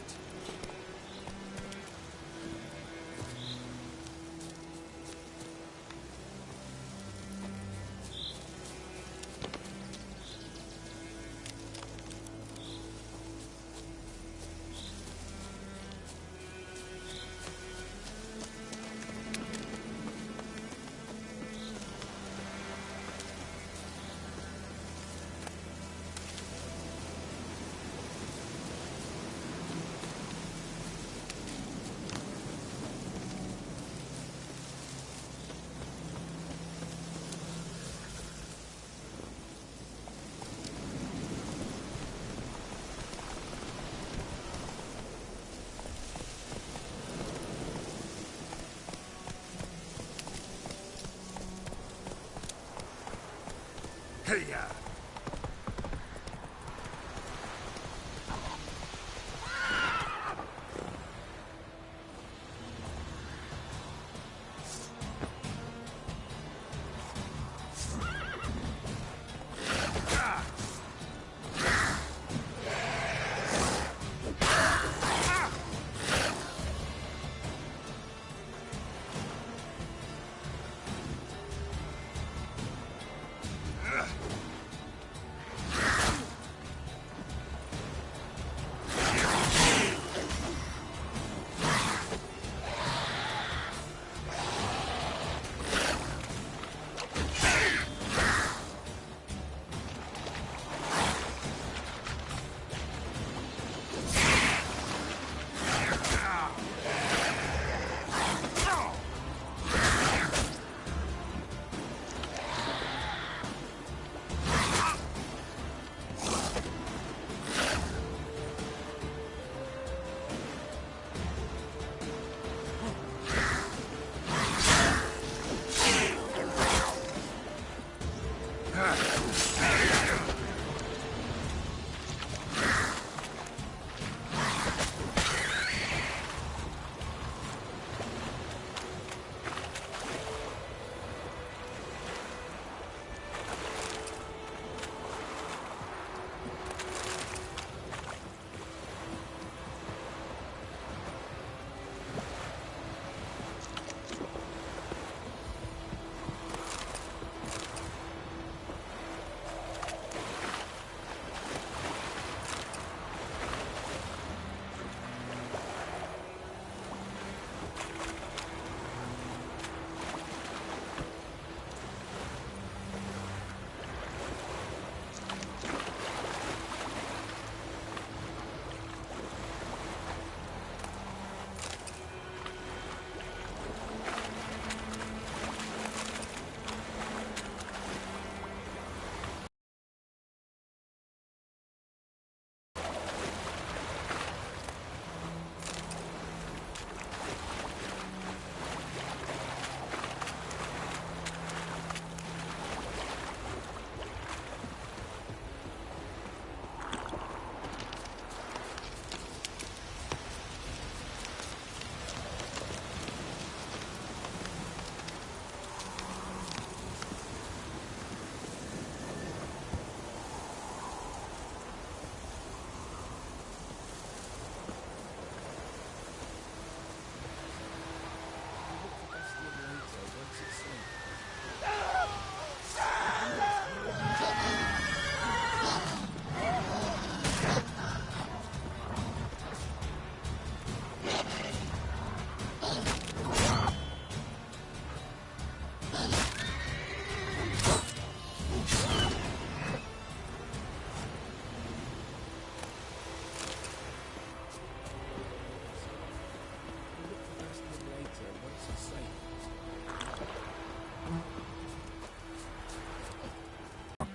Hey-ya!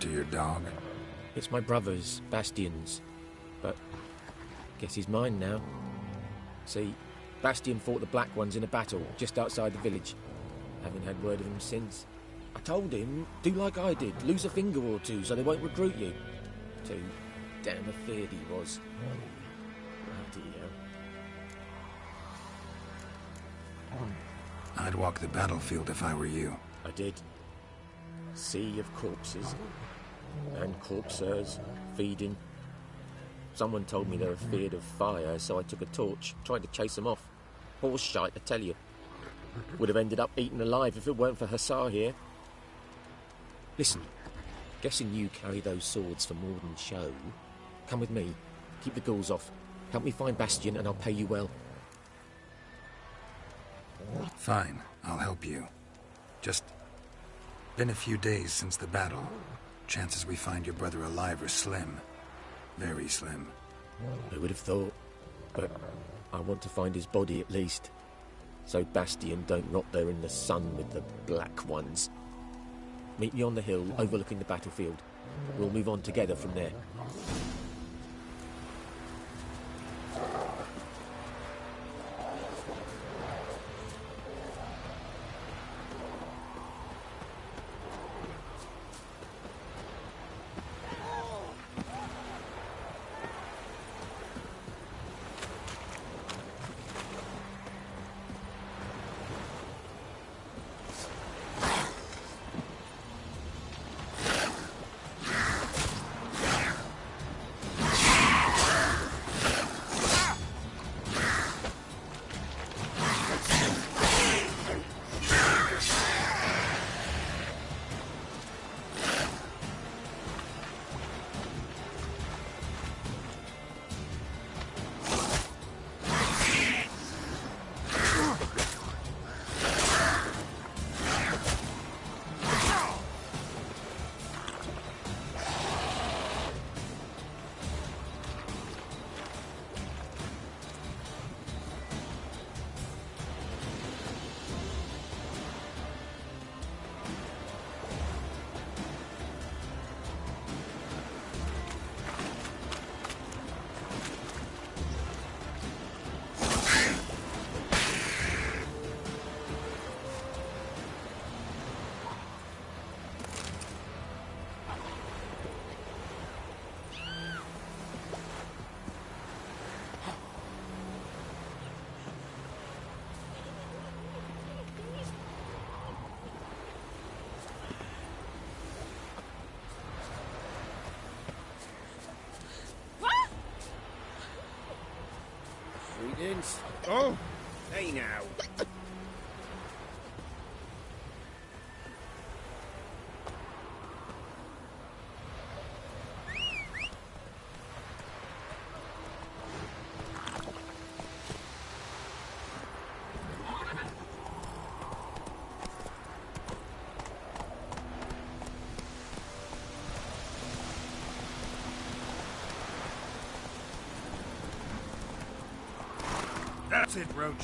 To your dog? It's my brother's, Bastion's. But guess he's mine now. See, Bastion fought the Black Ones in a battle just outside the village. Haven't had word of him since. I told him, do like I did, lose a finger or two so they won't recruit you. Too damn afeard he was. Bloody hell. I'd walk the battlefield if I were you. I did. Sea of corpses. And corpsers, feeding. Someone told me they were feared of fire, so I took a torch, tried to chase them off. Horse shite, I tell you. Would have ended up eaten alive if it weren't for Hussar here. Listen, guessing you carry those swords for more than show. Come with me, keep the ghouls off. Help me find Bastion and I'll pay you well. Fine, I'll help you. Just been a few days since the battle. Chances we find your brother alive are slim. Very slim. I would have thought, but I want to find his body at least. So Bastion don't rot there in the sun with the Black Ones. Meet me on the hill overlooking the battlefield. We'll move on together from there. evidence. Oh, hey now. That's it, Roach.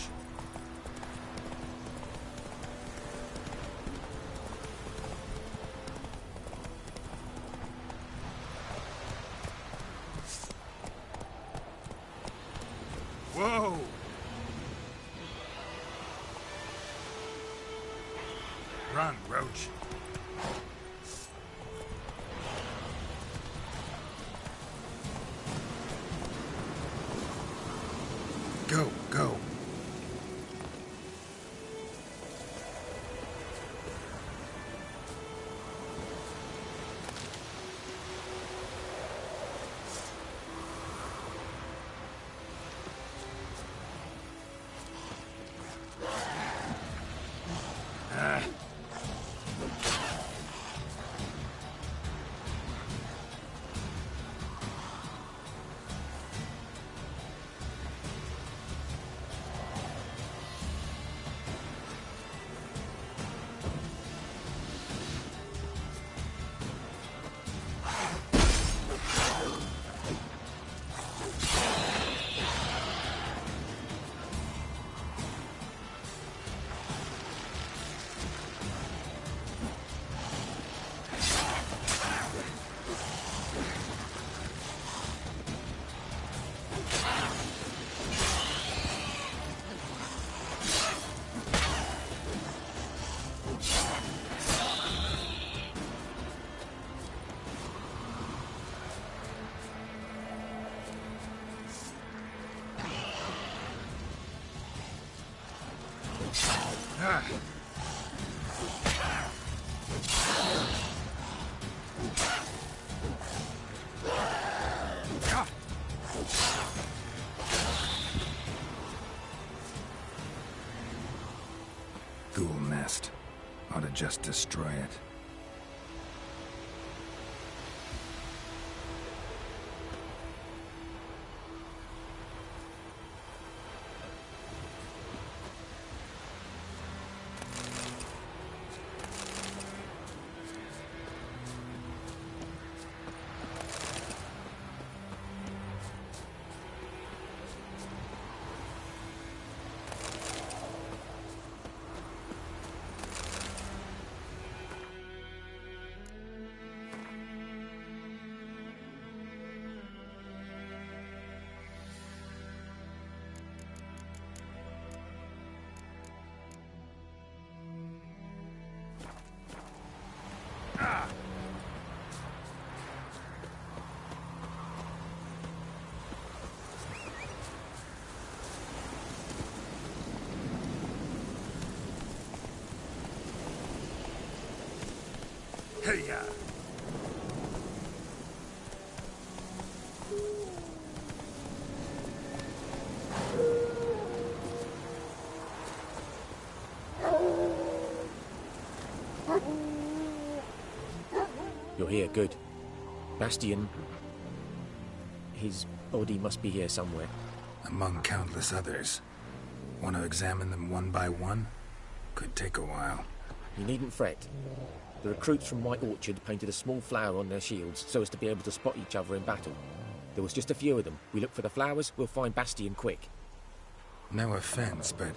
Whoa! Run, Roach. Go, go. Ghoul nest. Ought to just destroy it. Hey-ya! You're here, good. Bastion... his body must be here somewhere. Among countless others. Want to examine them one by one? Could take a while. You needn't fret. The recruits from White Orchard painted a small flower on their shields so as to be able to spot each other in battle. There was just a few of them. We look for the flowers, we'll find Bastion quick. No offense, but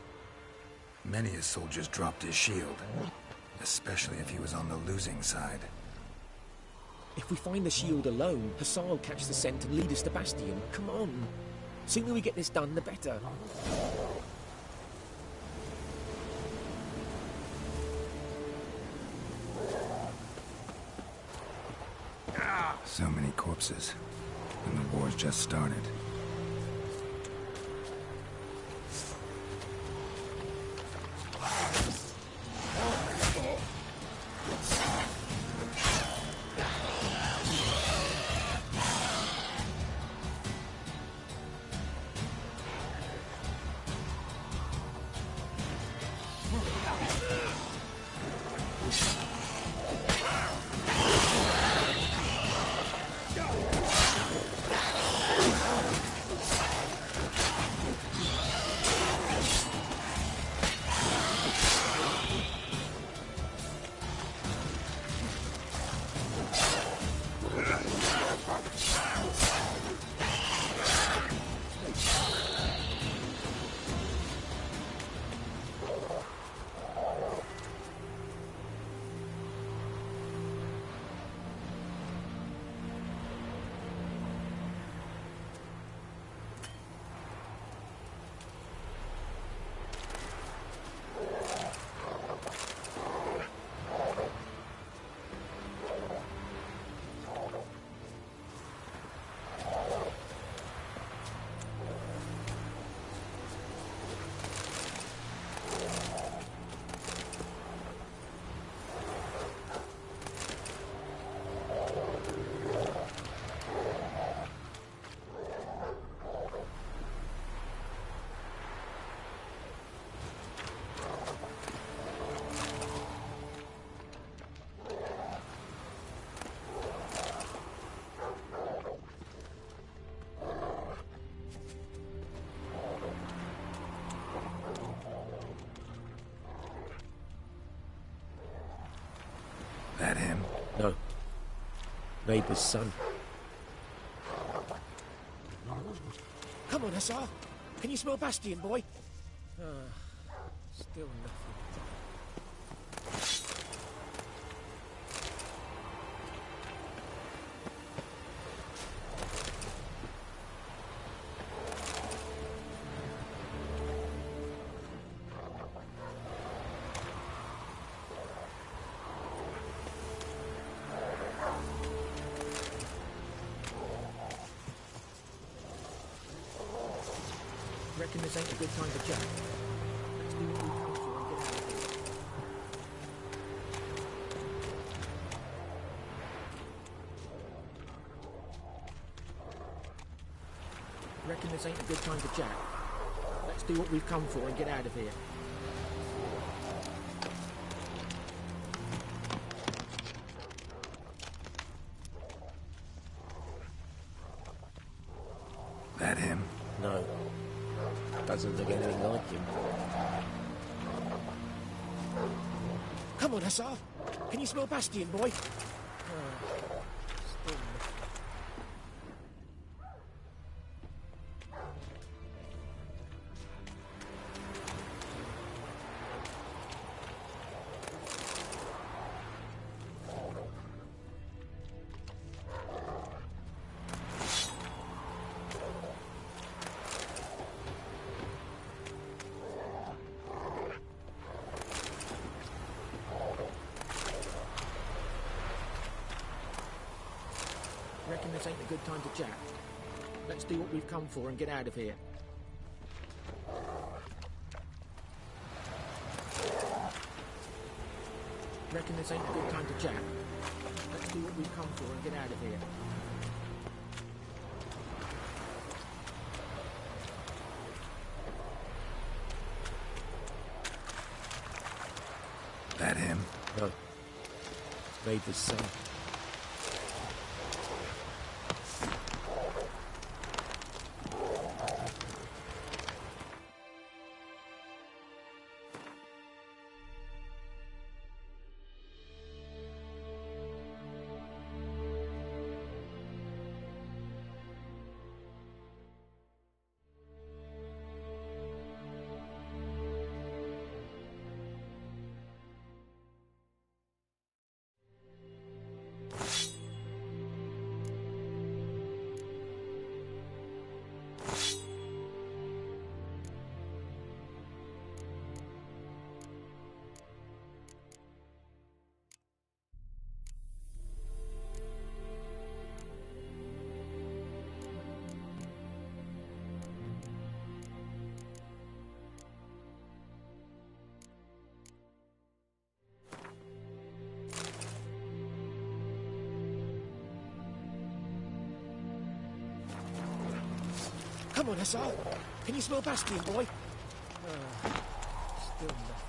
many a soldier's dropped his shield. Especially if he was on the losing side. If we find the shield alone, Hassan will catch the scent and lead us to Bastion. Come on. Sooner we get this done, the better. So many corpses. And the war's just started. That him? No. Neighbour's son. Come on, Hussar. Can you smell Bastion, boy? Still nothing. Reckon this ain't a good time to chat. Let's do what we come for and get out of here. Reckon this ain't a good time to chat. Let's do what we've come for and get out of here. That him? No. Doesn't look anything like him. Come on, Hussar. Can you smell Bastion, boy? Still nothing. Reckon this ain't a good time to chat. Let's do what we've come for and get out of here. Reckon this ain't a good time to chat. Let's do what we've come for and get out of here. That him? No. Neighbour's son. Come on, Hussar. Can you smell Bastion, boy? Still nothing.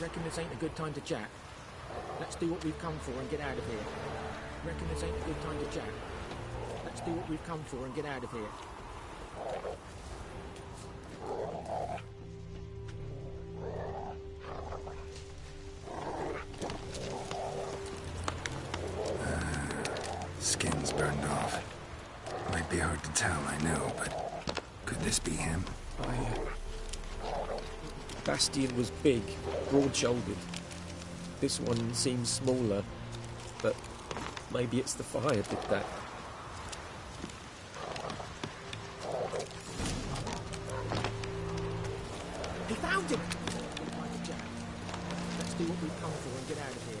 Reckon this ain't a good time to chat. Let's do what we've come for and get out of here. Reckon this ain't a good time to chat. Let's do what we've come for and get out of here. Skin's burned off. Might be hard to tell, I know, but could this be him? Bastian was big, broad-shouldered. This one seems smaller, but maybe it's the fire did that. He found him! Let's do what we've come for and get out of here.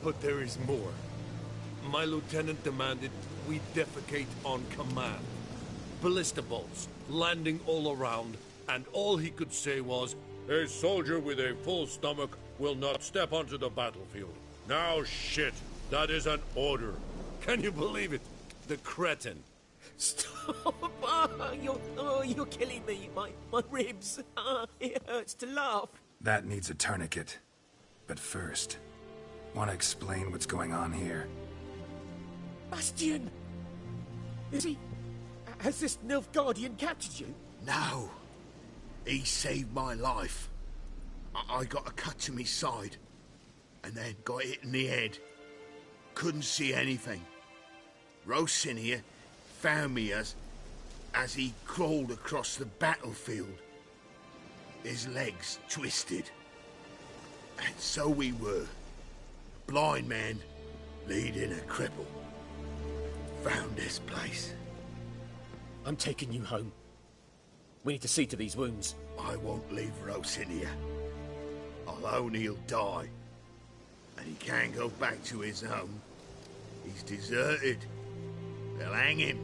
But there is more. My lieutenant demanded we defecate on command. Ballista bolts, landing all around, and all he could say was, "A soldier with a full stomach will not step onto the battlefield." Now shit, that is an order. Can you believe it? The cretin. Stop! You're killing me. My ribs. It hurts to laugh. That needs a tourniquet. But first, want to explain what's going on here? Bastian! Is he... Has this Nilfgaardian captured you? No. He saved my life. I got a cut to my side, and then got hit in the head. Couldn't see anything. Rosinia found me as he crawled across the battlefield. His legs twisted. And so we were. Blind man leading a cripple. Found this place. I'm taking you home. We need to see to these wounds. I won't leave Rosinia. I'll own he'll die. And he can't go back to his home. He's deserted. They'll hang him.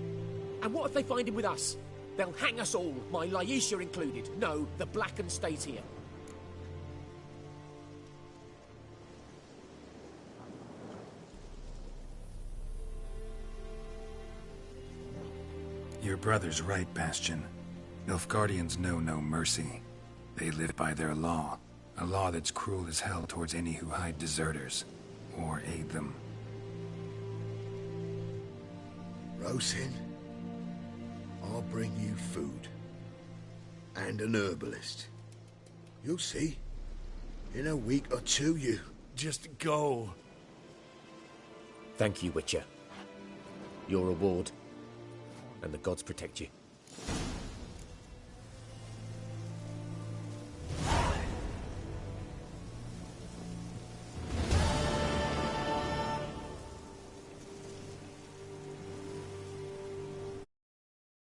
And what if they find him with us? They'll hang us all, my Laisha included. No, the Blackened stays here. Your brother's right, Bastian. Nilfgaardians know no mercy. They live by their law. A law that's cruel as hell towards any who hide deserters or aid them. Rosin, I'll bring you food. And an herbalist. You'll see. In a week or two, you... Just go. Thank you, Witcher. Your reward. And the gods protect you.